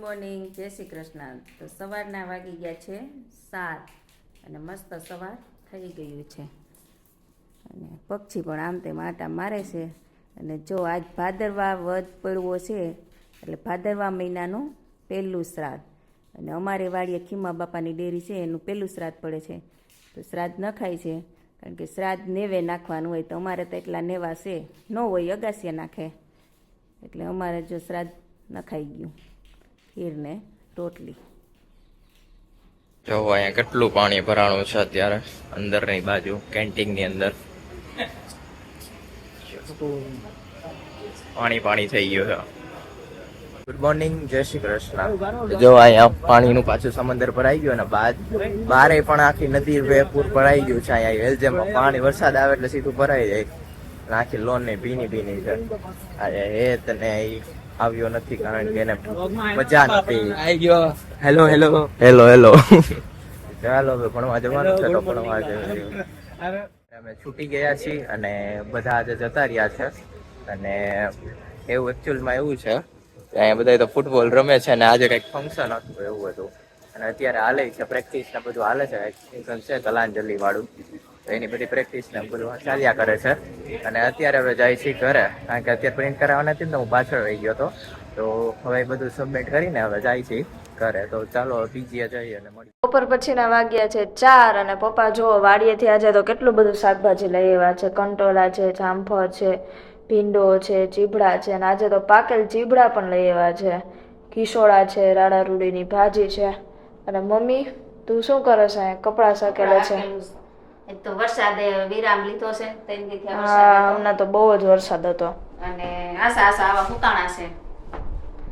Morning, જય શ્રી કૃષ્ણ. તો સવારના વાગી ગયા છે 7 અને મસ્ત સવાર થઈ ગયું છે અને પક્ષી પણ આમ તેમ આટા મારે છે. અને જો આજ ભાદરવા વધ પડવો છે એટલે ભાદરવા મહિનાનું પહેલું શ્રાદ્ધ અને અમારે વાડીએ ખીમા બાપાની ડેરી છે એનું પહેલું શ્રાદ્ધ પડે છે. તો શ્રાદ્ધ ન ખાય છે કારણ કે શ્રાદ્ધ નેવે નાખવાનું હોય, તો અમારે તો એટલા નેવા છે ન હોય, અગાસીએ નાખે એટલે અમારે જો શ્રાદ્ધ ન ખાઈ ગયું. ખીરને રોટલી. જો અહીંયા કેટલું પાણી ભરાણું છે અત્યારે અંદરની બાજુ કેન્ટીનની અંદર પાણી થઈ ગયું છે. ગુડ મોર્નિંગ, જય શ્રી કૃષ્ણ. જો અહીંયા પાણીનું પાછું સમંદર ભરાઈ ગયું અને બારે પણ આખી નદી પૂર ભરાઈ ગયું છે. અહીંયા એલજેમાં પાણી વરસાદ આવે એટલે સીધું ભરાઈ જાય. આખી લોન ને ભીની છે. હેત ને આવ્યો નથી કારણ કે એને મજા નથી. હેલો ચાલો હવે ભણવા જવાનું છે તો ભણવા અમે છૂટી ગયા છીએ અને બધા આજે જતા રહ્યા છે. અને એવું એકચ્યુઅલમાં એવું છે કે અહીંયા બધા તો ફૂટબોલ રમે છે અને આજે કંઈક ફંક્શન હતું એવું હતું અને અત્યારે હાલે છે પ્રેક્ટિસ ને બધું હાલે છે. ફંક્શન છે કલાંજલિ વાળું, તો એની બધી પ્રેક્ટિસ ને બધું ચાલ્યા કરે છે. અને અત્યારે હવે જાય છે ઘરે કારણ કે અત્યારે પ્રિન્ટ કરાવવાના હતી ને હું પાછળ રહી ગયો હતો, તો હવે બધું સબમિટ કરીને હવે જાય છે ઘરે. તો ચાલો બીજીએ જઈએ અને મળીએ. બપોર પછીના વાગ્યા છે 4 અને પપ્પા જો વાડીએથી આજે તો કેટલું બધું શાકભાજી લઈ આવ્યા છે. કંટોલા છે, જામફળ છે, ભીંડો છે, ચીબડા છે અને આજે તો પાકેલ ચીબડા પણ લઈ આવ્યા છે. કિશોડા છે, રાડા રૂડીની ભાજી છે. અને મમ્મી તું શું કરે છે? કપડા સકેલા છે. એક તો વરસાદે વિરામ લીધો છે, 3 દિવસથી હા, હમણાં તો બહુ જ વરસાદ હતો અને આસા આવા હુકાણા છે.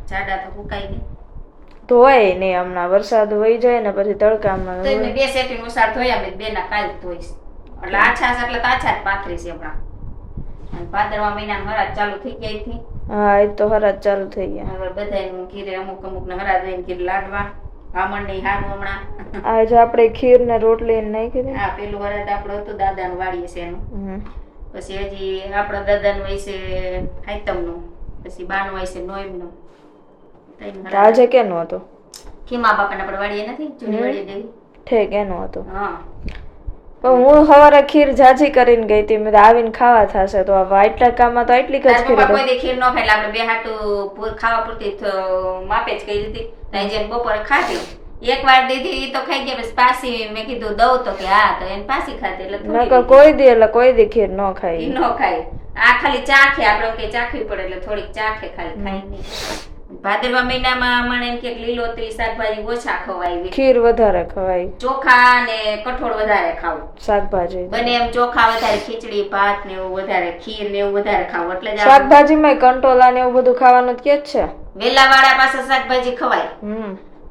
જાડા તો હુકાઈ ગઈ, ધોવાય નહીં. હમણાં વરસાદ વહી જાય ને પછી તડકામાં તો એને 2 સેટી ઉસાર ધોયા, મેં 2 ના કાલ ધોઈશ એટલે આછા છે એટલે આછા જ પાથરી છે હમણાં. અને ભાદરવા મહિનાનો હરાજ ચાલુ થઈ ગઈ હતી. હા, એ તો હરાજ ચાલુ થઈ ગયા. હવે બધાયનું ઘીરે અમુક ને હરાજ હોય ઘીરે લાડવા હામણ ની હારું હમણાં. આજે આપણે ખીર ને રોટલી નાખી દીધી. હા, પેલું હરાજ આપણું હતું દાદાનું વાડીએ છે એનું. પછી હજી આપણા દાદાનું હોય છે હાઈતમનું, પછી બાનું હોય છે નોઈમનું. આજે કેનું હતું? ખીમા બાપાના આપણે વાડીએ નથી જૂની વાડીએ દેવી ઠીક, એનું હતું. હા, પણ હું સવારે ખીર જાજી કરીને ગઈ હતી, મેં આવીને ખાવા થશે તો આટલા કામમાં તો એટલી જ ખીર કોઈ દી ખીર ન ખાય એટલે આપણે બે હાટું ખાવા પૂરતી માપે જ કરી દીધી. ત્યાં જેને બપોરે ખાધી એક વાર દીધી તો ખાઈ ગયા, પછી પાછી મેં કીધું દઉં તો કે હા, તો એને પાછી ખાધી એટલે કોઈ દી ખીર ન ખાય. ન ખાય. આ ખાલી ચાખે, આપણે કઈ ચાખવી પડે એટલે થોડીક ચાખે, ખાલી ખાઈ નહીં. ભાદરવા મહિનામાં મને એમ કે લીલોતરી શાકભાજી ઓછા ખવાય, ખીર વધારે ખવાય, ચોખા ને કઠોળ વધારે ખાવું, શાકભાજી બને એમ ચોખા વધારે, ખીચડી ભાત ને એવું વધારે, ખીર ને એવું વધારે ખાવું. એટલે શાકભાજીમાં કંટોલા ને એવું બધું ખાવાનું જ કે છે. વેલા વાળા પાસે શાકભાજી ખવાય,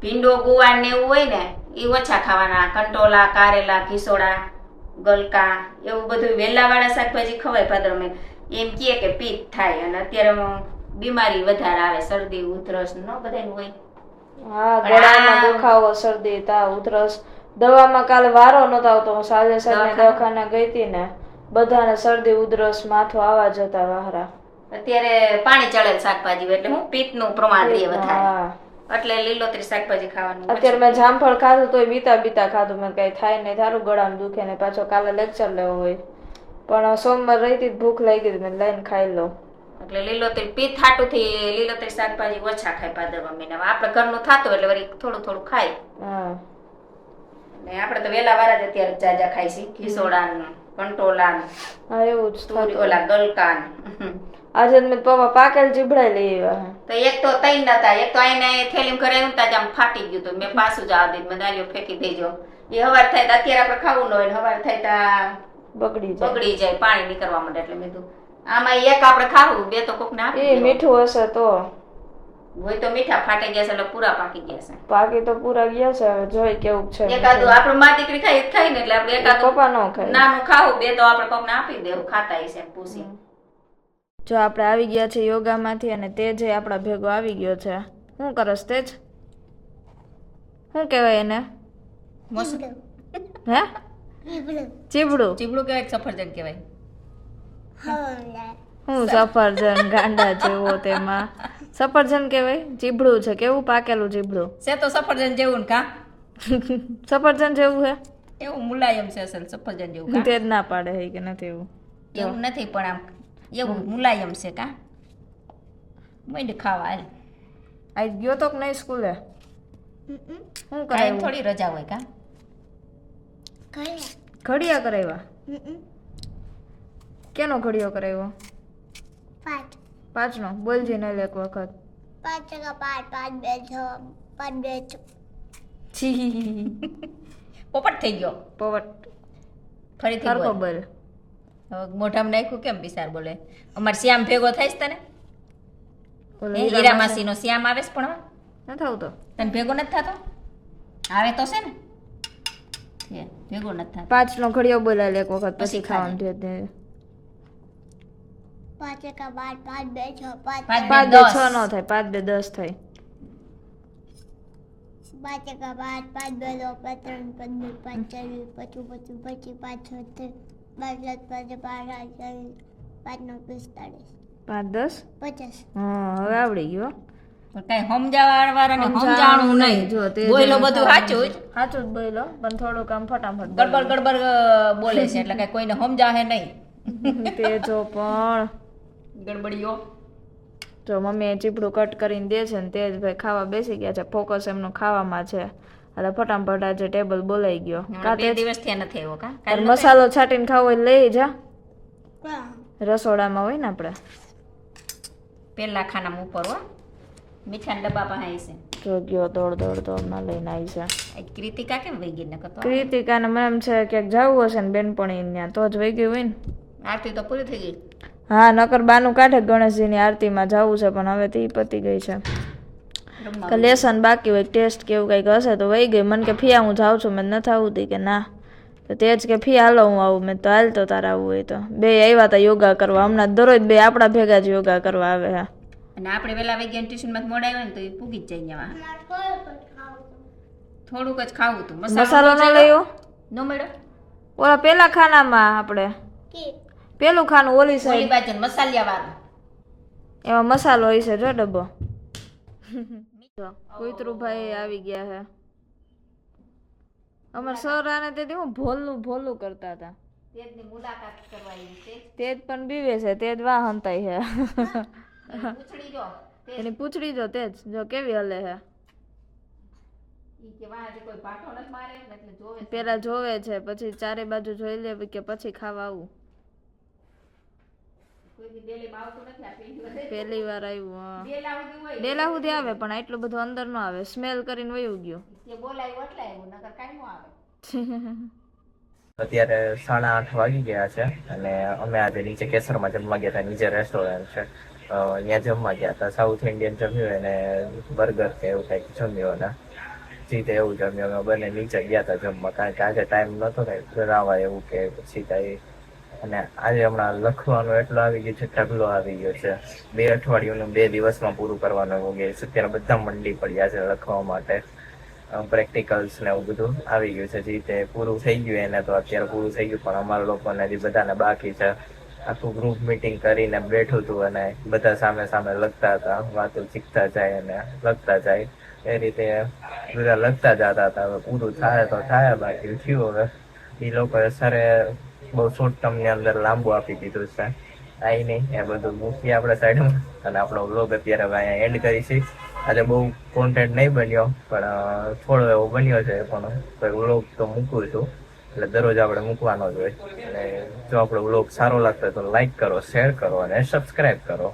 ભીંડો ગુવાર ને એવું હોય ને એ ઓછા ખાવાના. કંટોલા, કારેલા, ઘીસોડા, ગલકા એવું બધું વેલા વાળા શાકભાજી ખવાય ભાદરવામાં. એમ કે પિત્ત થાય અને અત્યારે બીમારી વધારે આવે, શરદી ઉધરસ ન બધાને હોય. હા, ગળામાં દુખાવો, શરદી, તાવ, ઉધરસ. દવામાં કાલે વારો નતો આવતો, હું સાંજે દવાખાને ગઈ હતી ને બધાને શરદી ઉધરસ માથું આવા જતા વાહરા. અત્યારે પાણી ચડેલ શાકભાજી એટલે હું પિત્તનું પ્રમાણ રહે વધારે, એટલે લીલોતરી શાકભાજી ખાવાનું. અત્યારે મેં જામફળ ખાધું તોય બીતા ખાધું, મેં કઈ થાય નહીં, તારું ગળામાં દુખે ને પાછો કાલે લેક્ચર લેવો હોય. પણ સોમવાર રહી ભૂખ લાગી હતી, મેં લઈને ખાઈ લઉં. એટલે લીલોતરી પિત્ત હાટું થી લીલોતરી શાકભાજી ઓછા ખાય ભાદરવા મહિનામાં. આપણે ઘરનું થતું એટલે વળી થોડું ખાય. હા, ને આપણે તો વેલા વાળા જ અત્યારે જાજા ખાય છે, ખીસોડા ને કંટોલા ને. હા, એવું જ ઓલા ગલકા ને. આજે મેં પપ્પા પાકેલ ચીબડા લઈ આવ્યા. તો એક તો તઈ નતા, એક તો આઈને થેલીમ કરાવ્યું તા આમ ફાટી ગયું, તો મેં પાછું જવા દીધું, મેં દાળીઓ ફેંકી દેજો. એ હવાર થાય તો અત્યારે આપણે ખાવું ન હોય, હવાર થાય તો બગડી જાય, પાણી નીકળવા માંડે. એટલે મેં કીધું આમાં એક આપણે ખાવું, 2 તો કોક ને આપી. એ મીઠું હશે તો હોય તો મીઠા ફાટી ગયા છે એટલે પૂરા પાકી ગયા છે. પાકી તો પૂરા ગયા છે, હવે જોઈ કેવું છે. એકાદું આપણે મા દીકરી ખાઈ ને એટલે આપણે એકાદું પપ્પા ન ખાય, નાનું ખાવું, 2 તો આપણે કોક ને આપી દેવું, ખાતા હશે પૂછી. જો આપણે આવી ગયા છે યોગામાંથી અને તેજ આપણા ભેગો આવી ગયો છે. શું કરસ તેજ? શું કહેવાય એને? હે? ચીબડું. ચીબડું કહેવાય, સફરજન કહેવાય. હું સફરજન ગાંડા જેવો તેમાં સફરજન કહેવાય ચીબડું છે કેવું પાકેલું ચીબડું છે તો સફરજન જેવું ને કા સફરજન જેવું હે એવું મુલાયમ છે અસલ સફરજન જેવું કા તે જ ના પાડે હે કે નથી એવું એવું નથી પણ આમ એવું મુલાયમ છે કા મંડ ખાવા હાલ આજ ગયો તો કે નહીં સ્કૂલે શું કાંઈ કરાયું થોડી રજા હોય કા ઘડિયા કરાવ્યા કેનો ઘડિયો કરાવ્યો 5નો બોલજી ને એક વખત 5 છી પોપટ થઈ ગયો પોવટ ફરીથી સરખો બોલ. બોલ હવે મોઢામાં નાખ્યું કેમ પિસાર બોલે અમાર શ્યામ ભેગો થાય છે તને બોલો હે, હીરા માસીનો શ્યામ આવે છે પણ હવે? ન થાવ તો તને ભેગો નથી થતો આવે તો છે ને હે, ભેગો નથી થતો 5નો ઘડિયો બોલાય એક વખત પછી પછી ખાવાનું છે તે 5 का 5 5 2 6 પાંચ 5 બે 2 દસ. 6 નો થાય 5 2 10 થાય 5 का 5 5 2 5 3 5 4 5 5 5 5 5 5 5 5 9 45 5 10 50 હા હવે આવડી ગયો પણ કઈ સમજાવવાળાને સમજાણું નહીં જો તે બોયલો બધું સાચું જ સાચું જ બોલો પણ થોડુંક આમ ફટાફટ ગડબડ ગડબડ બોલે છે એટલે કઈ કોઈને સમજાવે નહીં બોલો. તે જો પણ ગડબડીઓ જો મમ્મીએ ચીપડું કટ કરીને દે છે ને તે જ ભાઈ ખાવા બેસી ગયા છે ફોકસ એમનું ખાવામાં છે એટલે ફટાફટ આજે ટેબલ બોલાઈ ગયો હમણાં 2 દિવસથી નથી આવ્યો કા તારે મસાલો છાંટીને ખાવો હોય લઈ જા का રસોડામાં હોય ને આપણે પેલા ખાનામાં ઉપર હો મીઠાના ડબ્બા પાસે છે જો ગયો દોડ ના લઈને આવી છે આ કૃતિકા કેમ વહી ગઈ નકર તો કૃતિકાને મને એમ છે ક્યાંક જવું હશે ને બેનપણી ત્યાં તો જ વહી ગયું હોય ને આરતી તો પૂરી થઈ ગઈ હા નકર બાનું કાઢે ગણેશજીની આરતીમાં જવું છે પણ હવે તે પતી ગઈ છે રમવા કે લેસન બાકી હોય ટેસ્ટ કે એવું કંઈક હશે તો વહી ગઈ મને કે ફિયા હું જાઉં છું મેં નથી આવું હતી કે ના તો તે જ કે ફી હાલો હું આવું મેં તો હાલ તો તારે આવવું હોય તો બે આવ્યા હતા યોગા કરવા હમણાં દરરોજ બે આપણા ભેગા જ યોગા કરવા આવે હા અને આપણે વેલા વહી ગયા ટ્યુશનમાં મોડા આવ્યા ને તો એ પૂગી જ જાય થોડુંક જ ખાવું હતું મસાલો ન લયો નો મળ્યો ઓલા પેલા ખાનામાં આપણે की પેલું ખાનું ઓલી ઓલી સાઈડ બાજુ મસાલિયા વાળું એમાં મસાલો હોય છે જો ડબ્બો કુતરું ભાઈ આવી ગયા હે અમાર સર આને તે હું ભોલું કરતા હતા તેજની મુલાકાત કરવા આવી છે તે જ પણ બીવે છે તે જ વાહ હંતાઈ હે પૂછડી જો એની પૂછડી જો તે જ જો કેવી હલે હે ઈ કે વાંહે કોઈ ભાઠો નથી મારે એટલે જોવે છે. પેલા જોવે છે પછી ચારે બાજુ જોઈ લે કે પછી ખાવા આવું કોઈ દી ડેલીમાં આવતું નથી આ પીંડી પહેલી વાર આવ્યું હા ડેલા સુધી હોય ડેલા સુધી આવે પણ આટલું બધું અંદર ન આવે સ્મેલ કરીને વયું ગયું તે બોલાયું એટલે આવ્યું નકર કાંઈ નો આવે અત્યારે 8:30 વાગી ગયા છે અને અમે આજે નીચે કેસરમાં જમવા ગયા હતા નીચે રેસ્ટોરન્ટ છે ત્યાં જમવા ગયા હતા સાઉથ ઇન્ડિયન જમ્યું અને બર્ગર કે એવું કંઈક જમ્યું અને સીધે એવું જમ્યું અમે બંને નીચે ગયા હતા જમવા કારણ કે આજે ટાઈમ નહોતો ને રાવા એવું કે પછી કાંઈ અને આજે હમણાં લખવાનું એટલું આવી ગયું છે ઢગલો આવી ગયો છે 2 અઠવાડિયું 2 દિવસમાં પૂરું કરવાનું એવું કે છે અત્યારે બધા મંડી પડ્યા છે લખવા માટે પ્રેક્ટિકલ્સ ને એવું બધું આવી ગયું છે જે તે પૂરું થઈ ગયું એને તો અત્યારે પૂરું થઈ ગયું પણ અમારા લોકોને હજી બધાને બાકી છે આખું ગ્રુપ મીટિંગ કરીને બેઠું હતું અને બધા સામે સામે લખતા હતા વાતો શીખતા જાય અને લખતા જાય એ રીતે બધા લખતા જતા હતા હવે પૂરું થાય તો થાય બાકી થયું હવે એ લોકોએ સરે બહુ શોર્ટ ટર્મની અંદર લાંબુ આપી દીધું છે આઈ નહીં એ બધું મૂકીએ આપણે સાઈડમાં અને આપણો વ્લોગ અત્યારે હવે અહીંયા એન્ડ કરીશું આજે બહુ કોન્ટેન્ટ નહીં બન્યો પણ થોડો એવો બન્યો છે પણ કોઈ વ્લોગ તો મૂકું છું એટલે દરરોજ આપણે મૂકવાનો જ હોય અને જો આપણો વ્લોગ સારો લાગતો હોય તો લાઈક કરો શેર કરો અને સબસ્ક્રાઈબ કરો